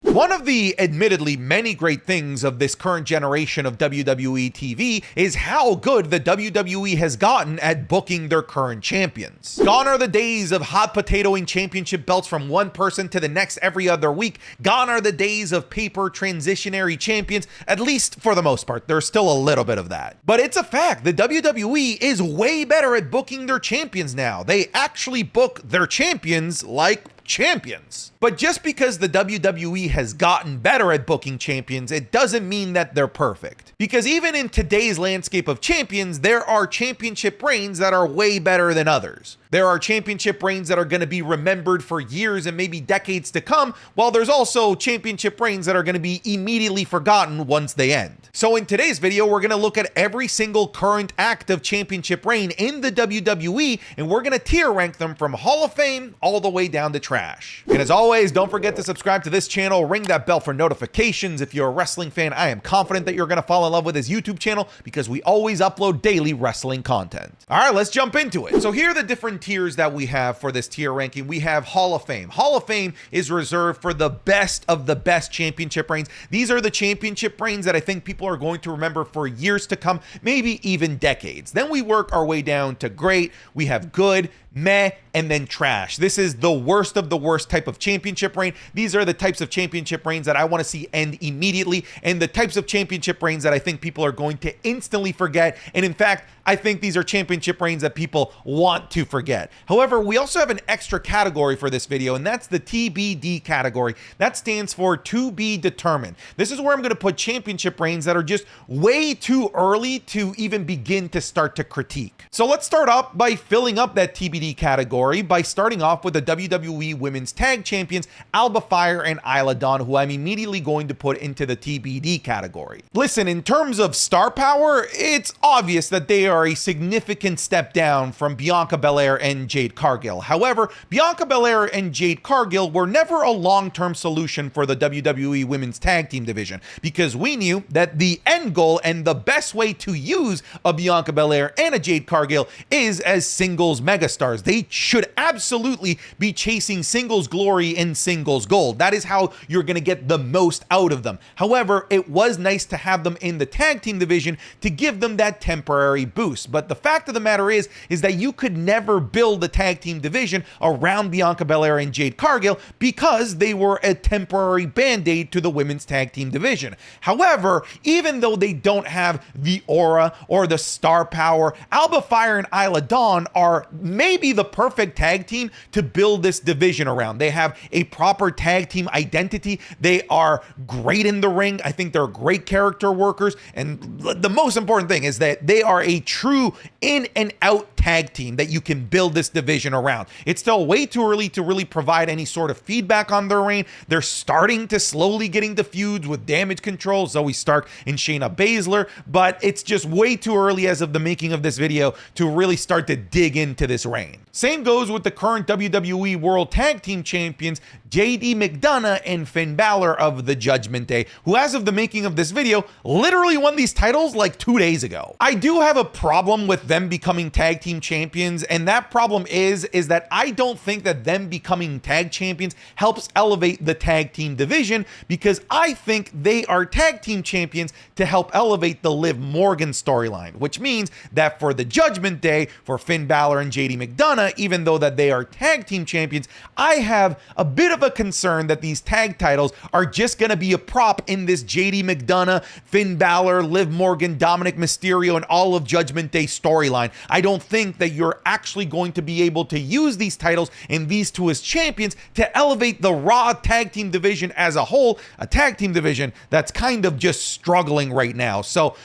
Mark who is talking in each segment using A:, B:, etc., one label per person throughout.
A: One of the admittedly many great things of this current generation of WWE TV is how good the WWE has gotten at booking their current champions. Gone are the days of hot potatoing championship belts from one person to the next every other week. Gone are the days of paper transitionary champions, at least for the most part. There's still a little bit of that. But it's a fact, the WWE is way better at booking their champions now. They actually book their champions like champions. But just because the WWE has gotten better at booking champions, it doesn't mean that they're perfect. Because even in today's landscape of champions, there are championship reigns that are way better than others. There are championship reigns that are going to be remembered for years and maybe decades to come, while there's also championship reigns that are going to be immediately forgotten once they end. So in today's video, we're going to look at every single current active championship reign in the WWE, and we're going to tier rank them from Hall of Fame all the way down to trash. And as always, don't forget to subscribe to this channel, ring that bell for notifications. If you're a wrestling fan, I am confident that you're going to fall in love with this YouTube channel because we always upload daily wrestling content. All right, let's jump into it. So here are the different tiers that we have for this tier ranking. We have Hall of Fame. Hall of Fame is reserved for the best of the best championship reigns. These are the championship reigns that I think people are going to remember for years to come, maybe even decades. Then we work our way down to great. We have good, meh, and then trash. This is the worst of the worst type of championship reign. These are the types of championship reigns that I want to see end immediately, and the types of championship reigns that I think people are going to instantly forget. And in fact, I think these are championship reigns that people want to forget. However, we also have an extra category for this video, and that's the TBD category. That stands for to be determined. This is where I'm going to put championship reigns that are just way too early to even begin to start to critique. So let's start off by filling up that TBD category by starting off with the WWE Women's Tag Champions, Alba Fire and Isla Dawn, who I'm immediately going to put into the TBD category. Listen, in terms of star power, it's obvious that they are a significant step down from Bianca Belair and Jade Cargill. However, Bianca Belair and Jade Cargill were never a long-term solution for the WWE Women's Tag Team division because we knew that the end goal and the best way to use a Bianca Belair and a Jade Cargill is as singles megastars. They should absolutely be chasing singles glory and singles gold. That is how you're going to get the most out of them. However, it was nice to have them in the tag team division to give them that temporary boost. But the fact of the matter is that you could never build the tag team division around Bianca Belair and Jade Cargill because they were a temporary band-aid to the women's tag team division. However, even though they don't have the aura or the star power, Alba Fire and Isla Dawn are maybe the perfect tag team to build this division around. They have a proper tag team identity. They are great in the ring. I think they're great character workers. And the most important thing is that they are a true in and out tag team that you can build this division around. It's still way too early to really provide any sort of feedback on their reign. They're starting to slowly get into feuds with Damage Control, Zoe Stark and Shayna Baszler, but it's just way too early as of the making of this video to really start to dig into this reign. Same goes with the current WWE World Tag Team Champions, JD McDonough and Finn Balor of the Judgment Day, who as of the making of this video, literally won these titles like 2 days ago. I do have a problem with them becoming tag team champions, and that problem is that I don't think that them becoming tag champions helps elevate the tag team division, because I think they are tag team champions to help elevate the Liv Morgan storyline, which means that for the Judgment Day, for Finn Balor and JD McDonough, even though that they are tag team champions, I have a bit of a concern that these tag titles are just going to be a prop in this JD McDonough, Finn Balor, Liv Morgan, Dominic Mysterio, and all of Judgment Day storyline. I don't think that you're actually going to be able to use these titles and these two as champions to elevate the Raw tag team division as a whole, a tag team division that's kind of just struggling right now. So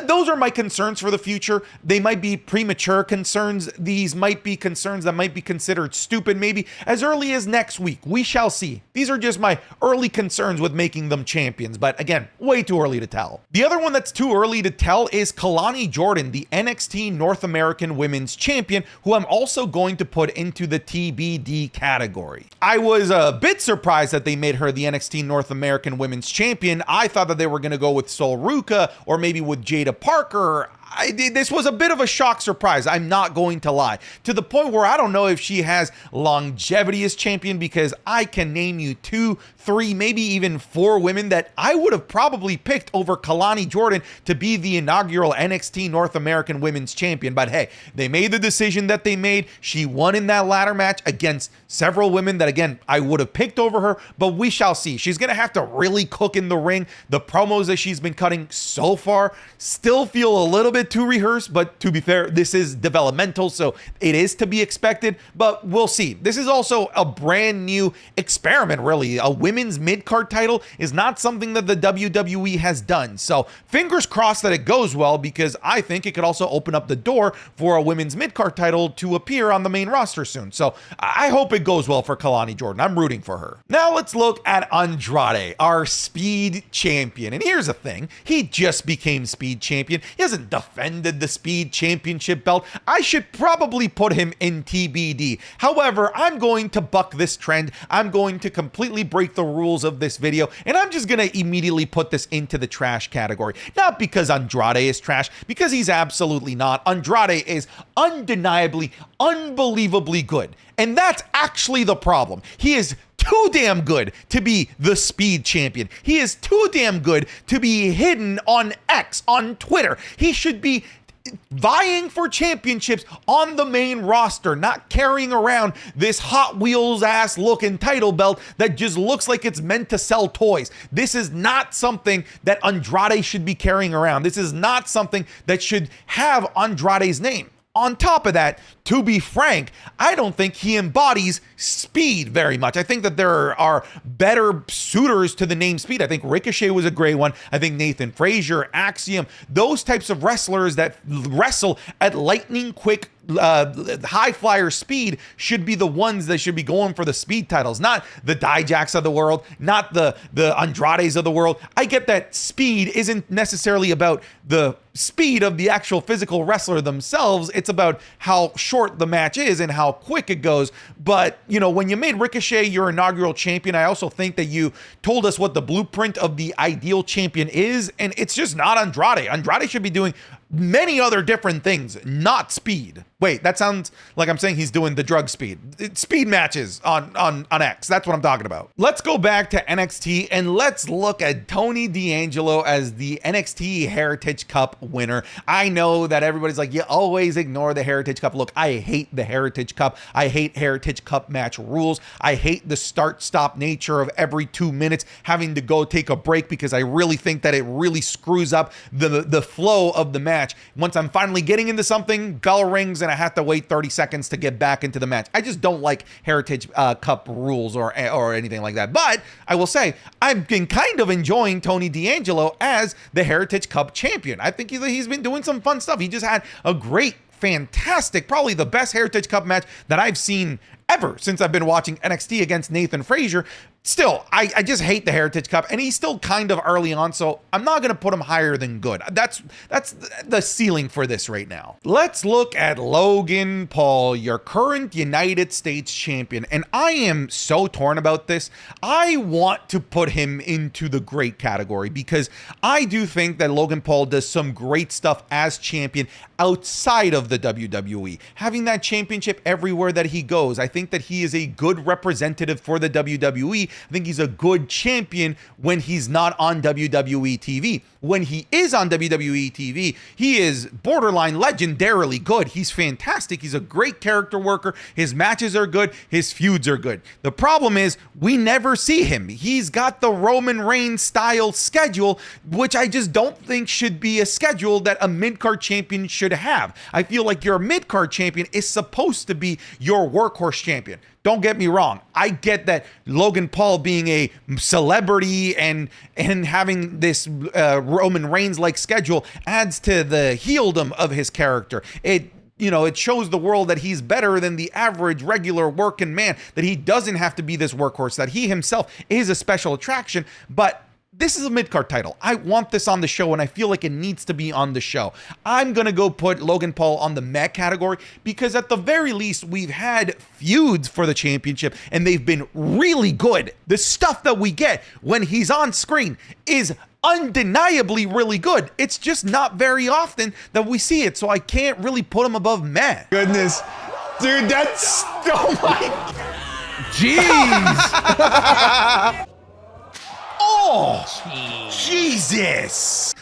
A: those are my concerns for the future. They might be premature concerns. These might be concerns that might be considered stupid maybe as early as next week. We shall see. These are just my early concerns with making them champions, but again, way too early to tell. The other one that's too early to tell is Kalani Jordan, the NXT North American Women's Champion, who I'm also going to put into the TBD category. I was a bit surprised that they made her the NXT North American Women's Champion. I thought that they were going to go with Sol Ruka or maybe with Jada Parker. this was a bit of a shock surprise. I'm not going to lie. To the point where I don't know if she has longevity as champion, because I can name you 2, 3, maybe even 4 women that I would have probably picked over Kalani Jordan to be the inaugural NXT North American Women's Champion. But hey, they made the decision that they made. She won in that ladder match against several women that, again, I would have picked over her, but we shall see. She's going to have to really cook in the ring. The promos that she's been cutting so far still feel a little bit too rehearsed, but to be fair, this is developmental, so it is to be expected, but we'll see. This is also a brand new experiment, really. A women's mid-card title is not something that the WWE has done, so fingers crossed that it goes well, because I think it could also open up the door for a women's mid-card title to appear on the main roster soon. So I hope it goes well for Kalani Jordan. I'm rooting for her. Now let's look at Andrade, our Speed Champion. And here's the thing, he just became Speed Champion. He hasn't defended the Speed Championship belt. I should probably put him in TBD. However, I'm going to buck this trend. I'm going to completely break the rules of this video, and I'm just going to immediately put this into the trash category. Not because Andrade is trash, because he's absolutely not. Andrade is undeniably, unbelievably good. And that's actually the problem. He is too damn good to be the Speed Champion. He is too damn good to be hidden on X, on Twitter. He should be vying for championships on the main roster, not carrying around this Hot Wheels ass looking title belt that just looks like it's meant to sell toys. This is not something that Andrade should be carrying around. This is not something that should have Andrade's name. On top of that, to be frank, I don't think he embodies Speed very much. I think that there are better suitors to the name Speed. I think Ricochet was a great one. I think Nathan Frazier, Axiom, those types of wrestlers that wrestle at lightning quick, high flyer speed should be the ones that should be going for the Speed titles, not the Dijaks of the world, not the Andrades of the world. I get that Speed isn't necessarily about the speed of the actual physical wrestler themselves. It's about how short the match is and how quick it goes. But, you know, when you made Ricochet your inaugural champion, I also think that you told us what the blueprint of the ideal champion is, and it's just not Andrade. Andrade should be doing many other different things, not Speed. Wait, that sounds like I'm saying he's doing the drug Speed. It's Speed matches on X. That's what I'm talking about. Let's go back to NXT and let's look at Tony D'Angelo as the NXT Heritage Cup winner. I know that everybody's like, you always ignore the Heritage Cup. Look, I hate the Heritage Cup. I hate Heritage Cup match rules. I hate the start-stop nature of every 2 minutes having to go take a break, because I really think that it really screws up the flow of the match. Once I'm finally getting into something, bell rings and I have to wait 30 seconds to get back into the match. I just don't like Heritage Cup rules or anything like that. But I will say, I've been kind of enjoying Tony D'Angelo as the Heritage Cup champion. I think he's been doing some fun stuff. He just had a great, fantastic, probably the best Heritage Cup match that I've seen ever since I've been watching NXT against Nathan Frazier. Still, I just hate the Heritage Cup, and he's still kind of early on, so I'm not going to put him higher than good. That's the ceiling for this right now. Let's look at Logan Paul, your current United States champion, and I am so torn about this. I want to put him into the great category, because I do think that Logan Paul does some great stuff as champion outside of the WWE. Having that championship everywhere that he goes, I think that he is a good representative for the WWE. I think he's a good champion when he's not on WWE TV. When he is on WWE TV, he is borderline legendarily good. He's fantastic. He's a great character worker. His matches are good. His feuds are good. The problem is we never see him. He's got the Roman Reigns style schedule, which I just don't think should be a schedule that a mid-card champion should have. I feel like your mid-card champion is supposed to be your workhorse champion. Don't get me wrong. I get that Logan Paul being a celebrity and having this Roman Reigns-like schedule adds to the heeldom of his character. It shows the world that he's better than the average regular working man, that he doesn't have to be this workhorse, that he himself is a special attraction. But this is a mid-card title. I want this on the show, and I feel like it needs to be on the show. I'm going to go put Logan Paul on the meh category because at the very least, we've had feuds for the championship, and they've been really good. The stuff that we get when he's on screen is undeniably really good. It's just not very often that we see it, so I can't really put him above meh.
B: Goodness. Dude, that's... Oh my...
A: Jeez! Oh! Jesus!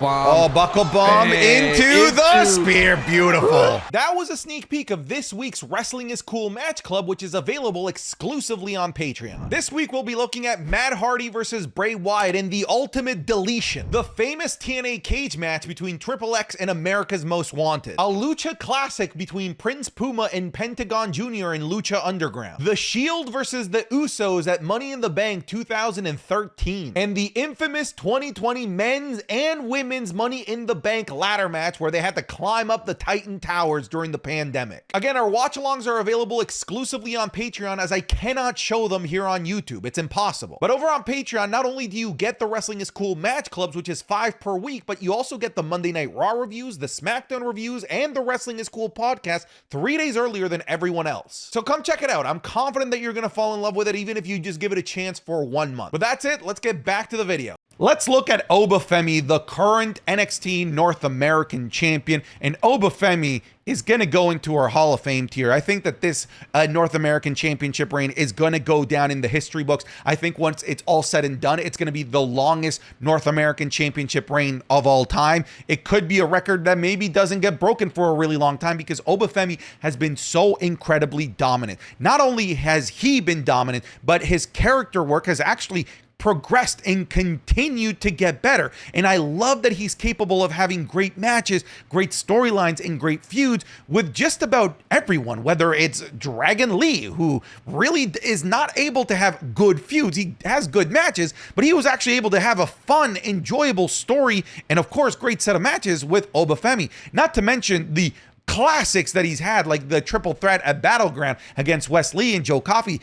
A: Oh, buckle bomb into the spear. Beautiful. That was a sneak peek of this week's Wrestling is Cool Match Club, which is available exclusively on Patreon. This week, we'll be looking at Matt Hardy versus Bray Wyatt in the Ultimate Deletion, the famous TNA cage match between Triple X and America's Most Wanted, a Lucha Classic between Prince Puma and Pentagon Jr. in Lucha Underground, The Shield versus the Usos at Money in the Bank 2013, and the infamous 2020 men's and women's Money in the Bank ladder match where they had to climb up the Titan Towers during the pandemic. Again, our watch-alongs are available exclusively on Patreon as I cannot show them here on YouTube. It's impossible. But over on Patreon, not only do you get the Wrestling is Cool Match Clubs, which is 5 per week, but you also get the Monday Night Raw reviews, the SmackDown reviews, and the Wrestling is Cool podcast 3 days earlier than everyone else. So come check it out. I'm confident that you're going to fall in love with it even if you just give it a chance for 1 month. But that's it. Let's get back to the video. Let's look at Obafemi, the current NXT North American champion, and Obafemi is going to go into our Hall of Fame tier. I think that this North American Championship reign is going to go down in the history books. I think once it's all said and done, it's going to be the longest North American Championship reign of all time. It could be a record that maybe doesn't get broken for a really long time because Obafemi has been so incredibly dominant. Not only has he been dominant, but his character work has actually progressed and continued to get better. And I love that he's capable of having great matches, great storylines, and great feuds with just about everyone, whether it's Dragon Lee, who really is not able to have good feuds. He has good matches, but he was actually able to have a fun, enjoyable story, and of course, great set of matches with Obafemi. Not to mention the classics that he's had, like the triple threat at Battleground against Wes Lee and Joe Coffey,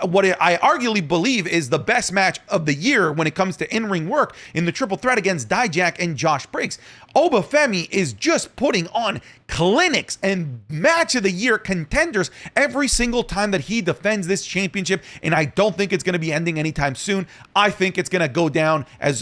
A: what I arguably believe is the best match of the year when it comes to in-ring work in the triple threat against Dijak and Josh Briggs. Obafemi is just putting on clinics and match of the year contenders every single time that he defends this championship, and I don't think it's going to be ending anytime soon. I think it's going to go down I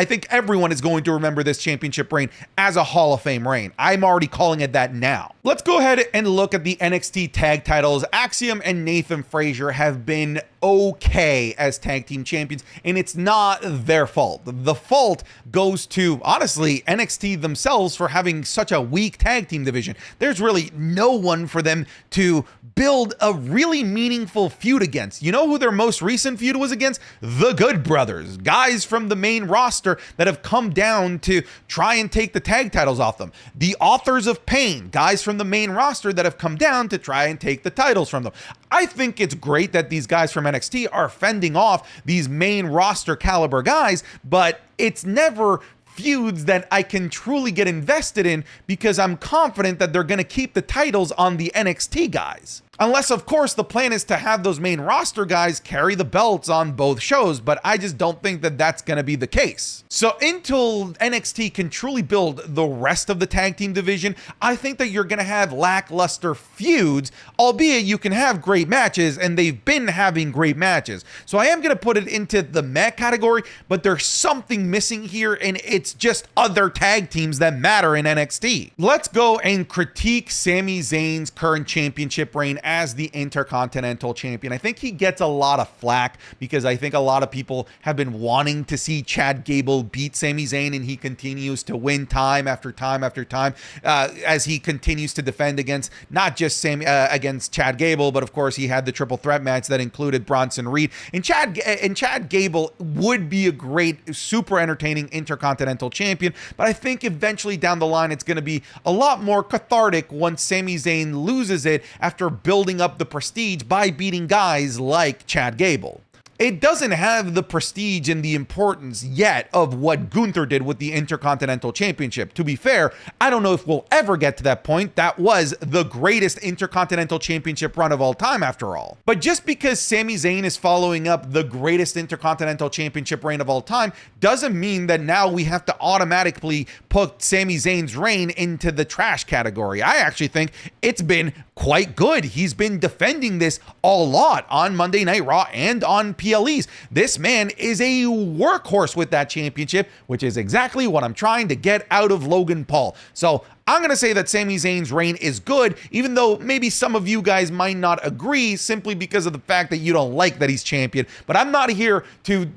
A: think everyone is going to remember this championship reign as a Hall of Fame reign. I'm already calling it that now. Let's go ahead and look at the NXT Tag Titles. Axiom and Nathan Frazier have been okay as tag team champions, and it's not their fault. The fault goes to, honestly, NXT themselves for having such a weak tag team division. There's really no one for them to build a really meaningful feud against. You know who their most recent feud was against? The Good Brothers, guys from the main roster that have come down to try and take the tag titles off them. The Authors of Pain, guys from the main roster that have come down to try and take the titles from them. I think it's great that these guys from NXT are fending off these main roster caliber guys, but it's never feuds that I can truly get invested in because I'm confident that they're going to keep the titles on the NXT guys. Unless, of course, the plan is to have those main roster guys carry the belts on both shows, but I just don't think that that's going to be the case. So until NXT can truly build the rest of the tag team division, I think that you're going to have lackluster feuds, albeit you can have great matches, and they've been having great matches. So I am going to put it into the meh category, but there's something missing here, and it's just other tag teams that matter in NXT. Let's go and critique Sami Zayn's current championship reign as the Intercontinental Champion. I think he gets a lot of flack because I think a lot of people have been wanting to see Chad Gable beat Sami Zayn, and he continues to win time after time after time as he continues to defend against not just against Chad Gable, but of course he had the triple threat match that included Bronson Reed. And Chad Gable would be a great, super entertaining Intercontinental Champion, but I think eventually down the line it's going to be a lot more cathartic once Sami Zayn loses it after building up the prestige by beating guys like Chad Gable. it doesn't have the prestige and the importance yet of what Gunther did with the Intercontinental Championship. To be fair, I don't know if we'll ever get to that point. That was the greatest Intercontinental Championship run of all time, after all. But just because Sami Zayn is following up the greatest Intercontinental Championship reign of all time doesn't mean that now we have to automatically put Sami Zayn's reign into the trash category. I actually think it's been quite good. He's been defending this a lot on Monday Night Raw and on PLEs. This man is a workhorse with that championship, which is exactly what I'm trying to get out of Logan Paul. So I'm going to say that Sami Zayn's reign is good, even though maybe some of you guys might not agree simply because of the fact that you don't like that he's champion. But I'm not here to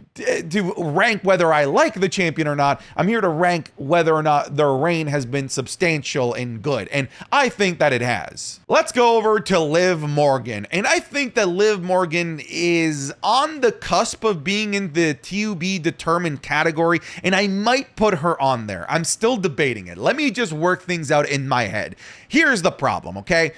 A: rank whether I like the champion or not. I'm here to rank whether or not their reign has been substantial and good. And I think that it has. Let's go over to Liv Morgan. And I think that Liv Morgan is on the cusp of being in the to be determined category. And I might put her on there. I'm still debating it. Let me just work things out in my head. Here's the problem, okay?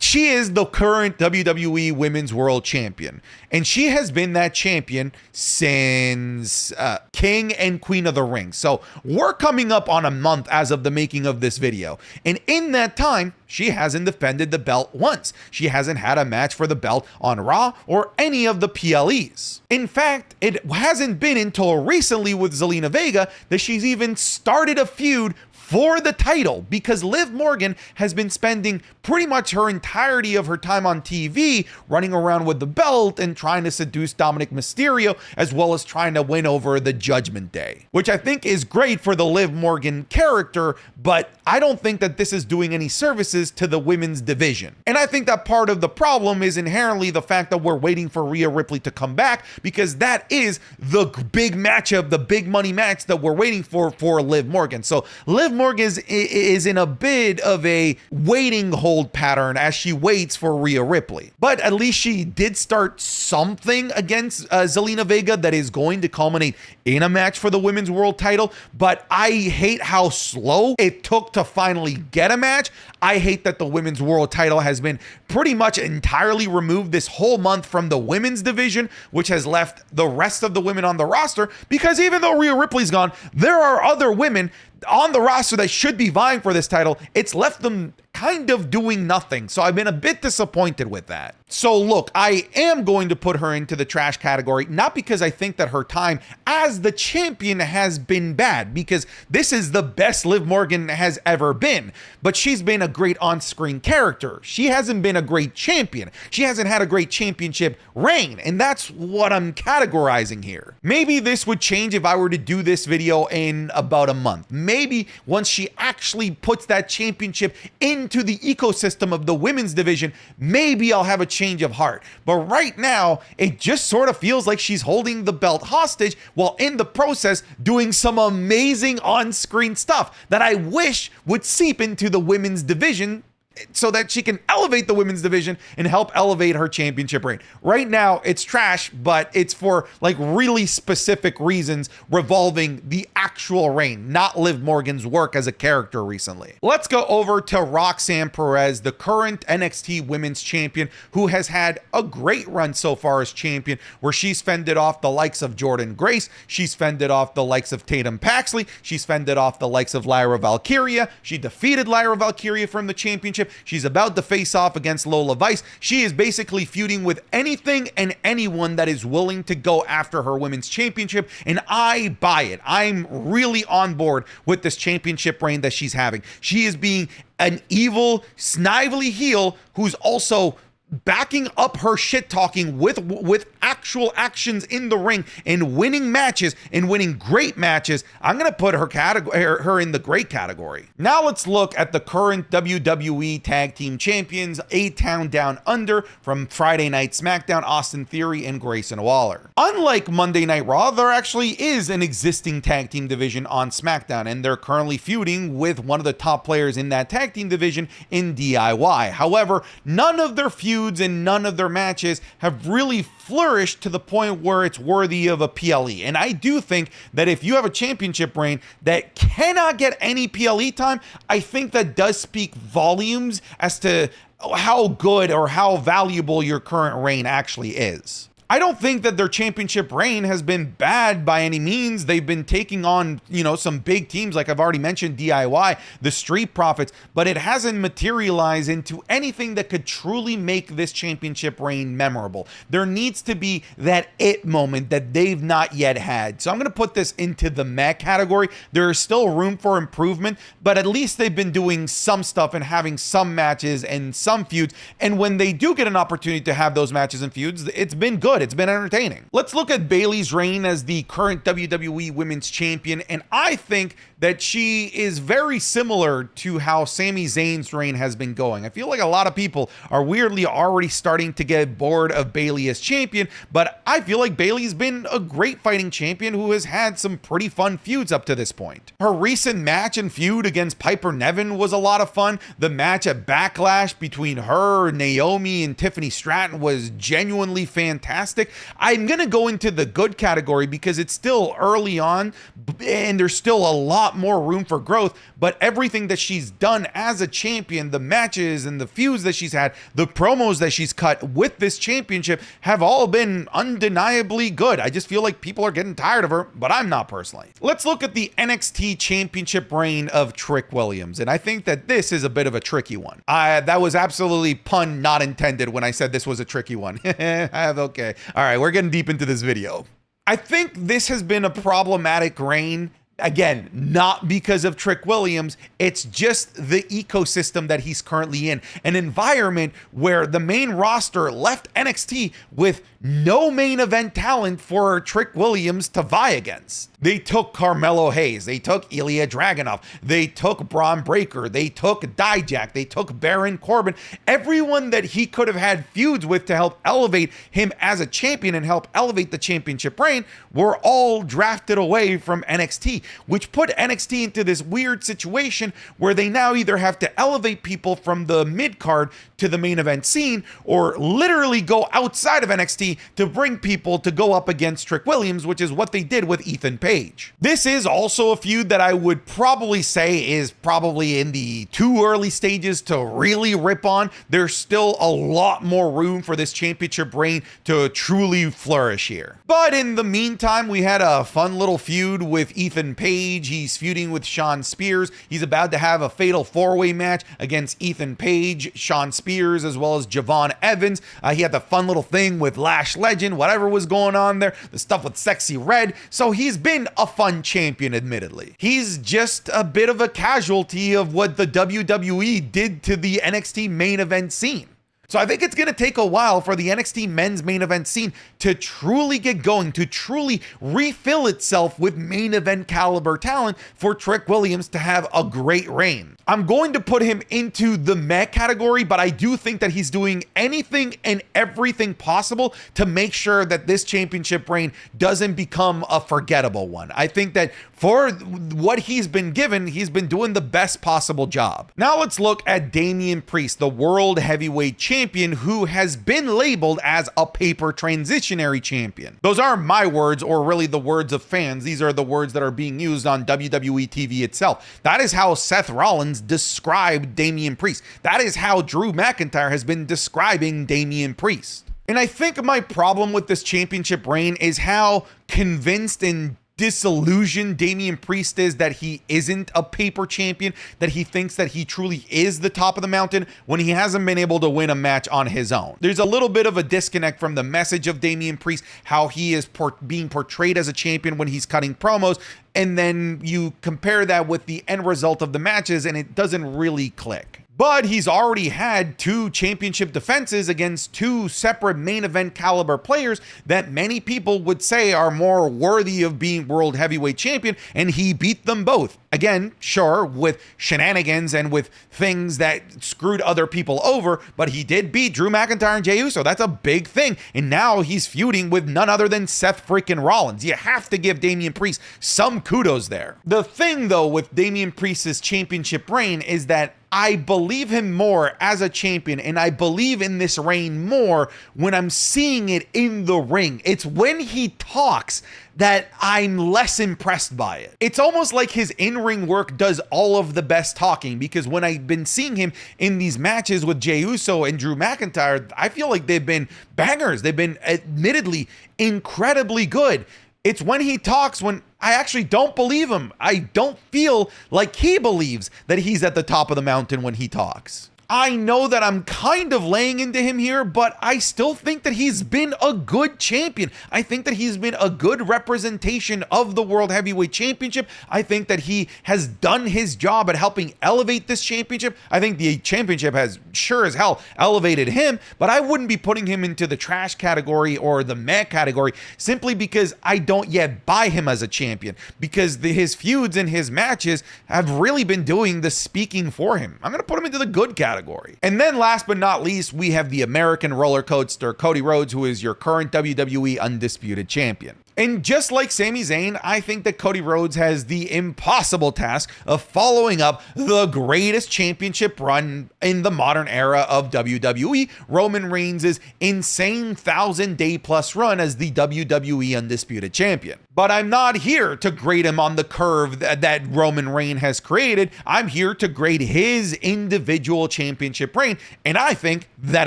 A: She is the current WWE Women's World Champion, and she has been that champion since King and Queen of the Ring. So we're coming up on a month as of the making of this video. And in that time, she hasn't defended the belt once. She hasn't had a match for the belt on Raw or any of the PLEs. In fact, it hasn't been until recently with Zelina Vega that she's even started a feud for the title, because Liv Morgan has been spending pretty much her entirety of her time on TV running around with the belt and trying to seduce Dominic Mysterio, as well as trying to win over the Judgment Day, which I think is great for the Liv Morgan character, but I don't think that this is doing any services to the women's division. And I think that part of the problem is inherently the fact that we're waiting for Rhea Ripley to come back, because that is the big matchup, the big money match that we're waiting for Liv Morgan. So Liv Morgan is in a bit of a waiting hold pattern as she waits for Rhea Ripley. But at least she did start something against Zelina Vega that is going to culminate in a match for the women's world title. But I hate how slow it took to finally get a match. I hate that the women's world title has been pretty much entirely removed this whole month from the women's division, which has left the rest of the women on the roster, because even though Rhea Ripley's gone, there are other women on the roster that should be vying for this title. It's left them kind of doing nothing. So I've been a bit disappointed with that. So look, I am going to put her into the trash category, not because I think that her time as the champion has been bad, because this is the best Liv Morgan has ever been, but she's been a great on-screen character. She hasn't been a great champion. She hasn't had a great championship reign, and that's what I'm categorizing here. Maybe this would change if I were to do this video in about a month. Maybe once she actually puts that championship into the ecosystem of the women's division, maybe I'll have a change of heart. But right now, it just sort of feels like she's holding the belt hostage while in the process doing some amazing on-screen stuff that I wish would seep into the women's division so that she can elevate the women's division and help elevate her championship reign. Right now, it's trash, but it's for like really specific reasons revolving the actual reign, not Liv Morgan's work as a character recently. Let's go over to Rox Sam Perez, the current NXT Women's Champion, who has had a great run so far as champion, where she's fended off the likes of Jordynne Grace, she's fended off the likes of Tatum Paxley, she's fended off the likes of Lyra Valkyria, she defeated Lyra Valkyria from the championship. She's about to face off against Lola Vice. She is basically feuding with anything and anyone that is willing to go after her women's championship, and I buy it. I'm really on board with this championship reign that she's having. She is being an evil, snively heel who's also backing up her shit talking with actual actions in the ring and winning matches and winning great matches. I'm going to put her in the great category. Now let's look at the current WWE Tag Team Champions, A-Town Down Under from Friday Night SmackDown, Austin Theory and Grayson Waller. Unlike Monday Night Raw, there actually is an existing tag team division on SmackDown, and they're currently feuding with one of the top players in that tag team division in DIY. However, none of their feuds and none of their matches have really flourished to the point where it's worthy of a PLE. And I do think that if you have a championship reign that cannot get any PLE time, I think that does speak volumes as to how good or how valuable your current reign actually is. I don't think that their championship reign has been bad by any means. They've been taking on, some big teams, like I've already mentioned, DIY, the Street Profits, but it hasn't materialized into anything that could truly make this championship reign memorable. There needs to be that it moment that they've not yet had. So I'm going to put this into the meh category. There is still room for improvement, but at least they've been doing some stuff and having some matches and some feuds. And when they do get an opportunity to have those matches and feuds, it's been good. It's been entertaining. Let's look at Bayley's reign as the current WWE Women's Champion. And I think that she is very similar to how Sami Zayn's reign has been going. I feel like a lot of people are weirdly already starting to get bored of Bayley as champion, but I feel like Bayley's been a great fighting champion who has had some pretty fun feuds up to this point. Her recent match and feud against Piper Niven was a lot of fun. The match at Backlash between her, Naomi, and Tiffany Stratton was genuinely fantastic. I'm going to go into the good category because it's still early on and there's still a lot more room for growth, but everything that she's done as a champion, the matches and the feuds that she's had, the promos that she's cut with this championship have all been undeniably good. I just feel like people are getting tired of her, but I'm not personally. Let's look at the NXT championship reign of Trick Williams, and I think that this is a bit of a tricky one. That was absolutely pun not intended when I said this was a tricky one. Okay. All right, we're getting deep into this video. I think this has been a problematic reign. Again, not because of Trick Williams, it's just the ecosystem that he's currently in. An environment where the main roster left NXT with no main event talent for Trick Williams to vie against. They took Carmelo Hayes, they took Ilya Dragunov, they took Braun Breaker, they took Dijak, they took Baron Corbin. Everyone that he could have had feuds with to help elevate him as a champion and help elevate the championship reign were all drafted away from NXT, which put NXT into this weird situation where they now either have to elevate people from the mid-card to the main event scene or literally go outside of NXT to bring people to go up against Trick Williams, which is what they did with Ethan Page. This is also a feud that I would probably say is probably in the too early stages to really rip on. There's still a lot more room for this championship reign to truly flourish here. But in the meantime, we had a fun little feud with Ethan Page. He's feuding with Shawn Spears. He's about to have a fatal four-way match against Ethan Page, Shawn Spears, as well as Javon Evans. He had the fun little thing with Lash Legend, whatever was going on there, the stuff with Sexy Red. So he's been a fun champion, admittedly. He's just a bit of a casualty of what the WWE did to the NXT main event scene. So I think it's going to take a while for the NXT men's main event scene to truly get going, to truly refill itself with main event caliber talent for Trick Williams to have a great reign. I'm going to put him into the meh category, but I do think that he's doing anything and everything possible to make sure that this championship reign doesn't become a forgettable one. I think that for what he's been given, he's been doing the best possible job. Now let's look at Damian Priest, the World Heavyweight Champion, who has been labeled as a paper transitionary champion. Those aren't my words or really the words of fans. These are the words that are being used on WWE TV itself. That is how Seth Rollins described Damian Priest. That is how Drew McIntyre has been describing Damian Priest. And I think my problem with this championship reign is how convinced and disillusioned Damian Priest is that he isn't a paper champion, that he thinks that he truly is the top of the mountain when he hasn't been able to win a match on his own. There's a little bit of a disconnect from the message of Damian Priest, how he is being portrayed as a champion when he's cutting promos, and then you compare that with the end result of the matches and it doesn't really click. But he's already had 2 championship defenses against 2 separate main event caliber players that many people would say are more worthy of being world heavyweight champion, and he beat them both. Again, sure, with shenanigans and with things that screwed other people over, but he did beat Drew McIntyre and Jey Uso. That's a big thing. And now he's feuding with none other than Seth freaking Rollins. You have to give Damian Priest some kudos there. The thing, though, with Damian Priest's championship reign is that I believe him more as a champion, and I believe in this reign more when I'm seeing it in the ring. It's when he talks that I'm less impressed by it. It's almost like his in-ring work does all of the best talking, because when I've been seeing him in these matches with Jey Uso and Drew McIntyre, I feel like they've been bangers. They've been admittedly incredibly good. It's when he talks when I actually don't believe him. I don't feel like he believes that he's at the top of the mountain when he talks. I know that I'm kind of laying into him here, but I still think that he's been a good champion. I think that he's been a good representation of the World Heavyweight Championship. I think that he has done his job at helping elevate this championship. I think the championship has sure as hell elevated him, but I wouldn't be putting him into the trash category or the meh category simply because I don't yet buy him as a champion, because his feuds and his matches have really been doing the speaking for him. I'm going to put him into the good category. And then last but not least, we have the American roller coaster, Cody Rhodes, who is your current WWE Undisputed Champion. And just like Sami Zayn, I think that Cody Rhodes has the impossible task of following up the greatest championship run in the modern era of WWE, Roman Reigns' insane 1,000-day-plus run as the WWE Undisputed Champion. But I'm not here to grade him on the curve that Roman Reigns has created. I'm here to grade his individual championship reign, and I think that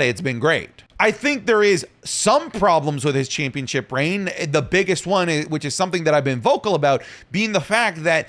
A: it's been great. I think there is some problems with his championship reign. The biggest one, which is something that I've been vocal about, being the fact that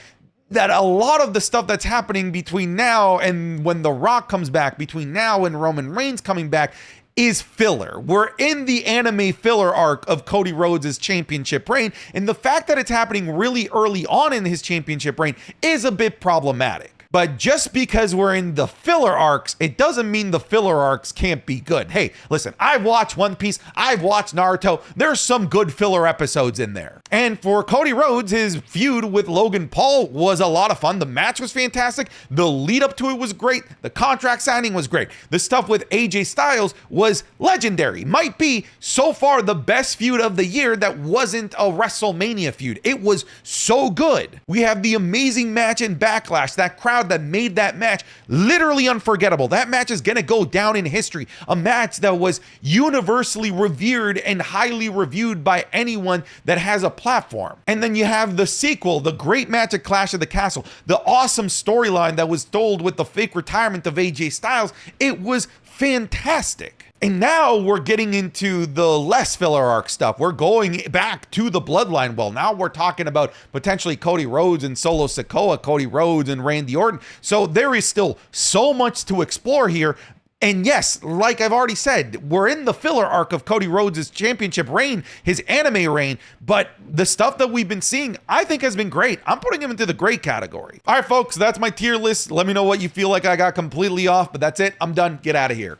A: a lot of the stuff that's happening between now and when The Rock comes back, between now and Roman Reigns coming back, is filler. We're in the anime filler arc of Cody Rhodes' championship reign, and the fact that it's happening really early on in his championship reign is a bit problematic. But just because we're in the filler arcs, it doesn't mean the filler arcs can't be good. Hey, listen, I've watched One Piece, I've watched Naruto. There's some good filler episodes in there. And for Cody Rhodes, his feud with Logan Paul was a lot of fun. The match was fantastic. The lead up to it was great. The contract signing was great. The stuff with AJ Styles was legendary. Might be so far the best feud of the year that wasn't a WrestleMania feud. It was so good. We have the amazing match in Backlash. That crowd that made that match literally unforgettable. That match is going to go down in history. A match that was universally revered and highly reviewed by anyone that has a platform. And then you have the sequel, the great match at Clash of the Castle, the awesome storyline that was told with the fake retirement of AJ Styles. It was fantastic. And now we're getting into the less filler arc stuff. We're going back to the bloodline. Well, now we're talking about potentially Cody Rhodes and Solo Sikoa, Cody Rhodes and Randy Orton. So there is still so much to explore here. And yes, like I've already said, we're in the filler arc of Cody Rhodes' championship reign, his anime reign, but the stuff that we've been seeing, I think has been great. I'm putting him into the great category. All right, folks, that's my tier list. Let me know what you feel like I got completely off, but that's it. I'm done. Get out of here.